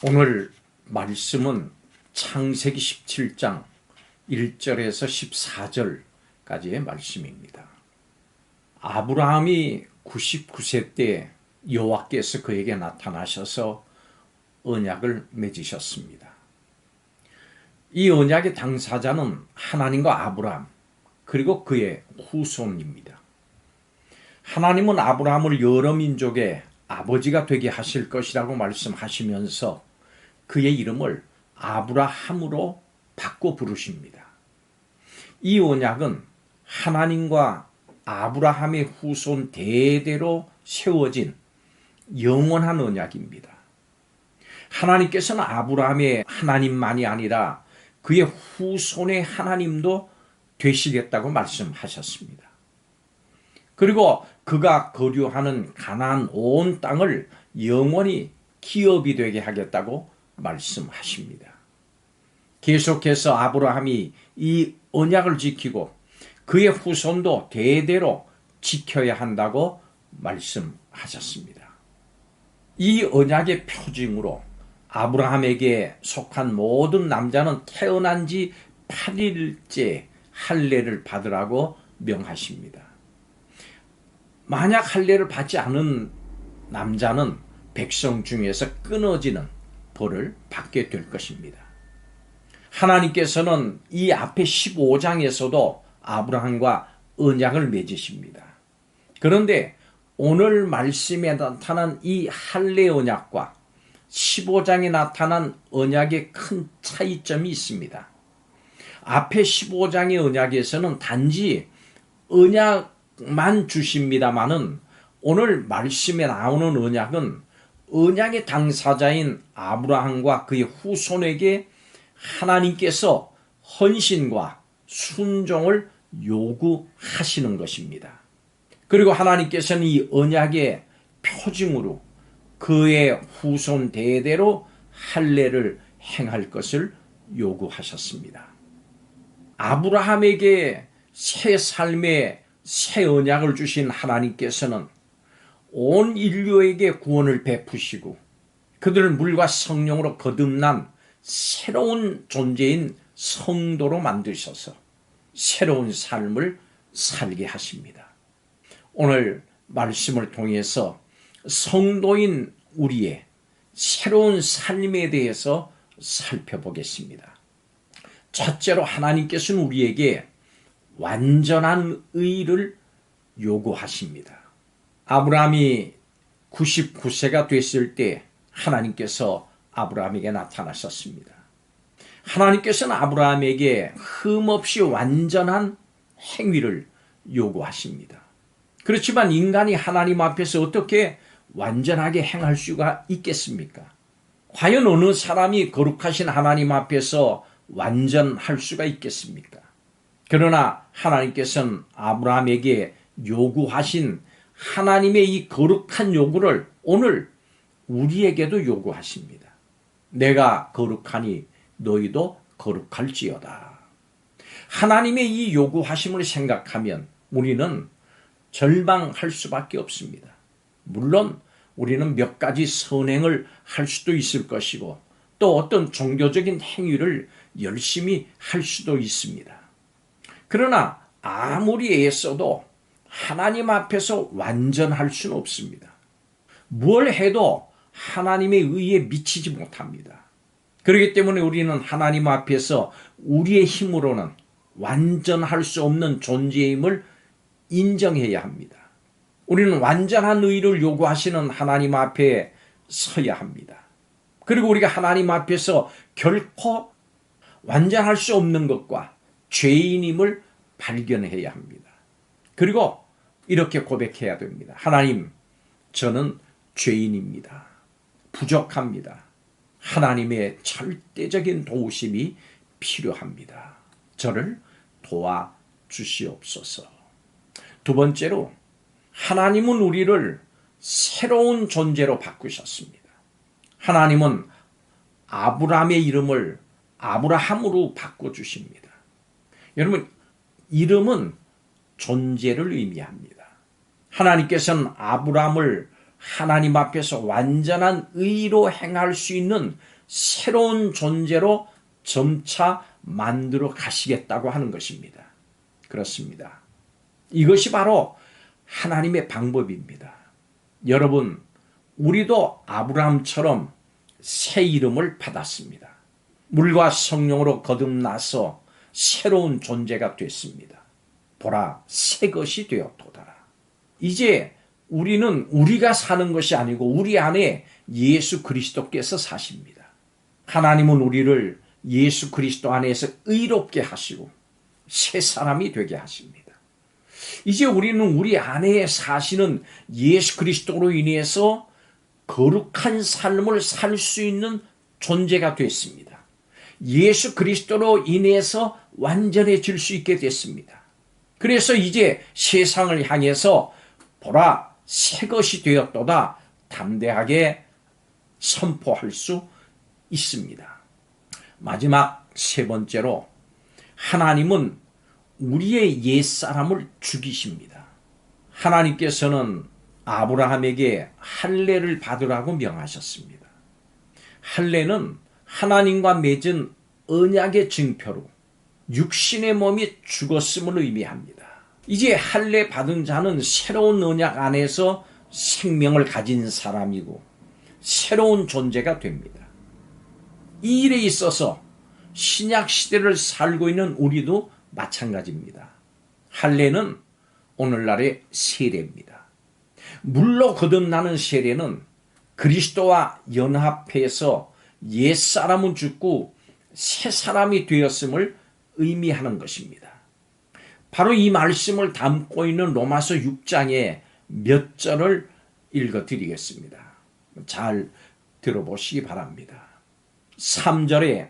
오늘 말씀은 창세기 17장 1절에서 14절까지의 말씀입니다. 아브라함이 99세 때 여호와께서 그에게 나타나셔서 언약을 맺으셨습니다. 이 언약의 당사자는 하나님과 아브라함 그리고 그의 후손입니다. 하나님은 아브라함을 여러 민족의 아버지가 되게 하실 것이라고 말씀하시면서 그의 이름을 아브라함으로 바꿔 부르십니다. 이 언약은 하나님과 아브라함의 후손 대대로 세워진 영원한 언약입니다. 하나님께서는 아브라함의 하나님만이 아니라 그의 후손의 하나님도 되시겠다고 말씀하셨습니다. 그리고 그가 거류하는 가나안 온 땅을 영원히 기업이 되게 하겠다고 말씀하십니다. 계속해서 아브라함이 이 언약을 지키고 그의 후손도 대대로 지켜야 한다고 말씀하셨습니다. 이 언약의 표징으로 아브라함에게 속한 모든 남자는 태어난 지 8일째 할례를 받으라고 명하십니다. 만약 할례를 받지 않은 남자는 백성 중에서 끊어지는 벌을 받게 될 것입니다. 하나님께서는 이 앞에 15장에서도 아브라함과 언약을 맺으십니다. 그런데 오늘 말씀에 나타난 이 할례 언약과 15장에 나타난 언약에 큰 차이점이 있습니다. 앞에 15장의 언약에서는 단지 언약만 주십니다마는 오늘 말씀에 나오는 언약은 언약의 당사자인 아브라함과 그의 후손에게 하나님께서 헌신과 순종을 요구하시는 것입니다. 그리고 하나님께서는 이 언약의 표징으로 그의 후손 대대로 할례를 행할 것을 요구하셨습니다. 아브라함에게 새 삶의 새 언약을 주신 하나님께서는 온 인류에게 구원을 베푸시고 그들을 물과 성령으로 거듭난 새로운 존재인 성도로 만드셔서 새로운 삶을 살게 하십니다. 오늘 말씀을 통해서 성도인 우리의 새로운 삶에 대해서 살펴보겠습니다. 첫째로 하나님께서는 우리에게 완전한 의를 요구하십니다. 아브라함이 99세가 됐을 때 하나님께서 아브라함에게 나타나셨습니다. 하나님께서는 아브라함에게 흠없이 완전한 행위를 요구하십니다. 그렇지만 인간이 하나님 앞에서 어떻게 완전하게 행할 수가 있겠습니까? 과연 어느 사람이 거룩하신 하나님 앞에서 완전할 수가 있겠습니까? 그러나 하나님께서는 아브라함에게 요구하신 하나님의 이 거룩한 요구를 오늘 우리에게도 요구하십니다. 내가 거룩하니 너희도 거룩할지어다. 하나님의 이 요구하심을 생각하면 우리는 절망할 수밖에 없습니다. 물론 우리는 몇 가지 선행을 할 수도 있을 것이고 또 어떤 종교적인 행위를 열심히 할 수도 있습니다. 그러나 아무리 애써도 하나님 앞에서 완전할 수는 없습니다. 뭘 해도 하나님의 의에 미치지 못합니다. 그렇기 때문에 우리는 하나님 앞에서 우리의 힘으로는 완전할 수 없는 존재임을 인정해야 합니다. 우리는 완전한 의를 요구하시는 하나님 앞에 서야 합니다. 그리고 우리가 하나님 앞에서 결코 완전할 수 없는 것과 죄인임을 발견해야 합니다. 그리고 이렇게 고백해야 됩니다. 하나님, 저는 죄인입니다. 부족합니다. 하나님의 절대적인 도우심이 필요합니다. 저를 도와주시옵소서. 두 번째로 하나님은 우리를 새로운 존재로 바꾸셨습니다. 하나님은 아브라함의 이름을 아브라함으로 바꿔주십니다. 여러분, 이름은 존재를 의미합니다. 하나님께서는 아브라함을 하나님 앞에서 완전한 의로 행할 수 있는 새로운 존재로 점차 만들어 가시겠다고 하는 것입니다. 그렇습니다. 이것이 바로 하나님의 방법입니다. 여러분, 우리도 아브라함처럼 새 이름을 받았습니다. 물과 성령으로 거듭나서 새로운 존재가 됐습니다. 보라, 새 것이 되었도다. 이제 우리는 우리가 사는 것이 아니고 우리 안에 예수 그리스도께서 사십니다. 하나님은 우리를 예수 그리스도 안에서 의롭게 하시고 새 사람이 되게 하십니다. 이제 우리는 우리 안에 사시는 예수 그리스도로 인해서 거룩한 삶을 살 수 있는 존재가 됐습니다. 예수 그리스도로 인해서 완전해질 수 있게 됐습니다. 그래서 이제 세상을 향해서 보라, 새 것이 되었도다 담대하게 선포할 수 있습니다. 마지막 세 번째로, 하나님은 우리의 옛사람을 죽이십니다. 하나님께서는 아브라함에게 할례를 받으라고 명하셨습니다. 할례는 하나님과 맺은 언약의 증표로 육신의 몸이 죽었음을 의미합니다. 이제 할례 받은 자는 새로운 언약 안에서 생명을 가진 사람이고 새로운 존재가 됩니다. 이 일에 있어서 신약 시대를 살고 있는 우리도 마찬가지입니다. 할례는 오늘날의 세례입니다. 물로 거듭나는 세례는 그리스도와 연합해서 옛사람은 죽고 새 사람이 되었음을 의미하는 것입니다. 바로 이 말씀을 담고 있는 로마서 6장의 몇 절을 읽어드리겠습니다. 잘 들어보시기 바랍니다. 3절에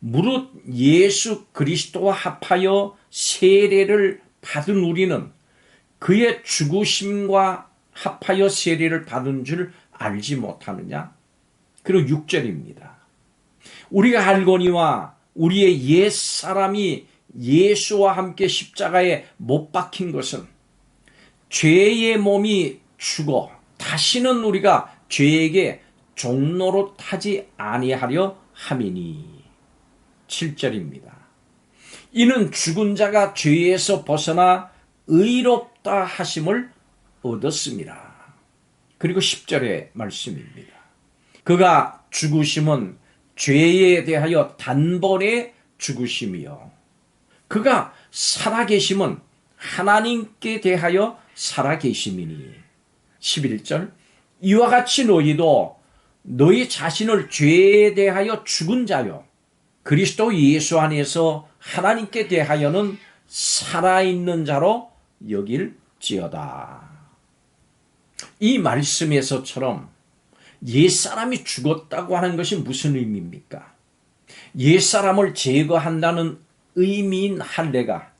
무릇 예수 그리스도와 합하여 세례를 받은 우리는 그의 죽으심과 합하여 세례를 받은 줄 알지 못하느냐? 그리고 6절입니다. 우리가 알거니와 우리의 옛사람이 예수와 함께 십자가에 못 박힌 것은 죄의 몸이 죽어 다시는 우리가 죄에게 종로로 타지 아니하려 함이니. 7절입니다. 이는 죽은 자가 죄에서 벗어나 의롭다 하심을 얻었습니다. 그리고 10절의 말씀입니다. 그가 죽으심은 죄에 대하여 단번에 죽으심이요 그가 살아계심은 하나님께 대하여 살아계심이니. 11절 이와 같이 너희도 너희 자신을 죄에 대하여 죽은 자요 그리스도 예수 안에서 하나님께 대하여는 살아있는 자로 여길지어다. 이 말씀에서처럼 옛사람이 죽었다고 하는 것이 무슨 의미입니까? 옛사람을 제거한다는 의미인 할례가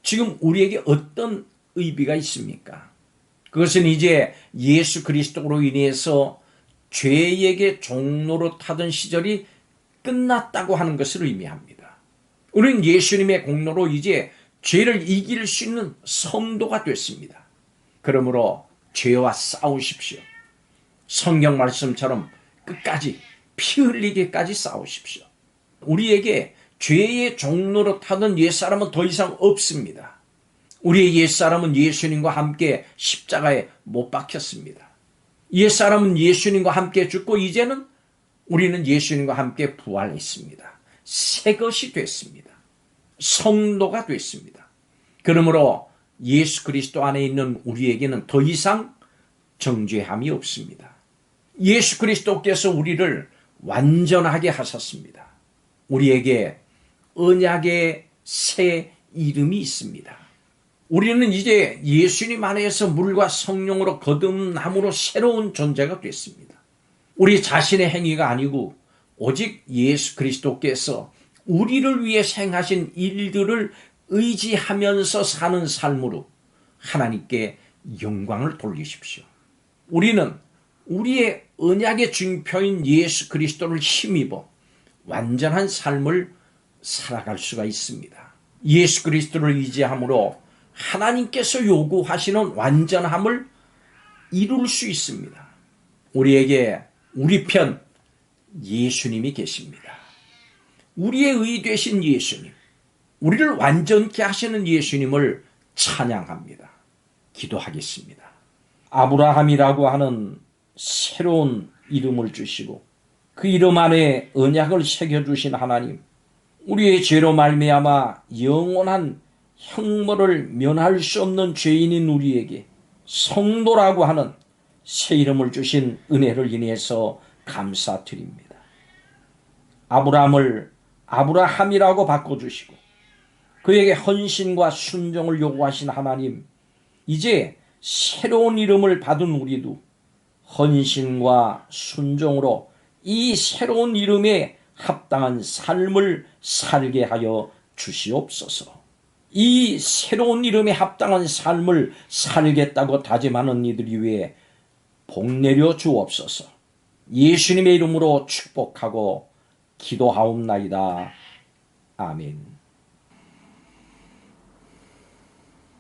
지금 우리에게 어떤 의미가 있습니까? 그것은 이제 예수 그리스도로 인해서 죄에게 종로로 타던 시절이 끝났다고 하는 것을 의미합니다. 우리는 예수님의 공로로 이제 죄를 이길 수 있는 성도가 됐습니다. 그러므로 죄와 싸우십시오. 성경 말씀처럼 끝까지 피 흘리기까지 싸우십시오. 우리에게 죄의 종로로 타던 옛사람은 더 이상 없습니다. 우리의 옛사람은 예수님과 함께 십자가에 못 박혔습니다. 옛사람은 예수님과 함께 죽고 이제는 우리는 예수님과 함께 부활했습니다. 새 것이 됐습니다. 성도가 됐습니다. 그러므로 예수 그리스도 안에 있는 우리에게는 더 이상 정죄함이 없습니다. 예수 그리스도께서 우리를 완전하게 하셨습니다. 우리에게 언약의 새 이름이 있습니다. 우리는 이제 예수님 안에서 물과 성령으로 거듭남으로 새로운 존재가 됐습니다. 우리 자신의 행위가 아니고 오직 예수 그리스도께서 우리를 위해 행하신 일들을 의지하면서 사는 삶으로 하나님께 영광을 돌리십시오. 우리는 우리의 언약의 증표인 예수 그리스도를 힘입어 완전한 삶을 살아갈 수가 있습니다. 예수 그리스도를 의지함으로 하나님께서 요구하시는 완전함을 이룰 수 있습니다. 우리에게 우리 편 예수님이 계십니다. 우리의 의 되신 예수님, 우리를 완전케 하시는 예수님을 찬양합니다. 기도하겠습니다. 아브라함이라고 하는 새로운 이름을 주시고 그 이름 안에 언약을 새겨주신 하나님, 우리의 죄로 말미암아 영원한 형벌을 면할 수 없는 죄인인 우리에게 성도라고 하는 새 이름을 주신 은혜를 인해서 감사드립니다. 아브라함을 아브라함이라고 바꿔주시고 그에게 헌신과 순종을 요구하신 하나님, 이제 새로운 이름을 받은 우리도 헌신과 순종으로 이 새로운 이름에 합당한 삶을 살게 하여 주시옵소서. 이 새로운 이름에 합당한 삶을 살겠다고 다짐하는 이들이 위해 복 내려 주옵소서. 예수님의 이름으로 축복하고 기도하옵나이다. 아멘.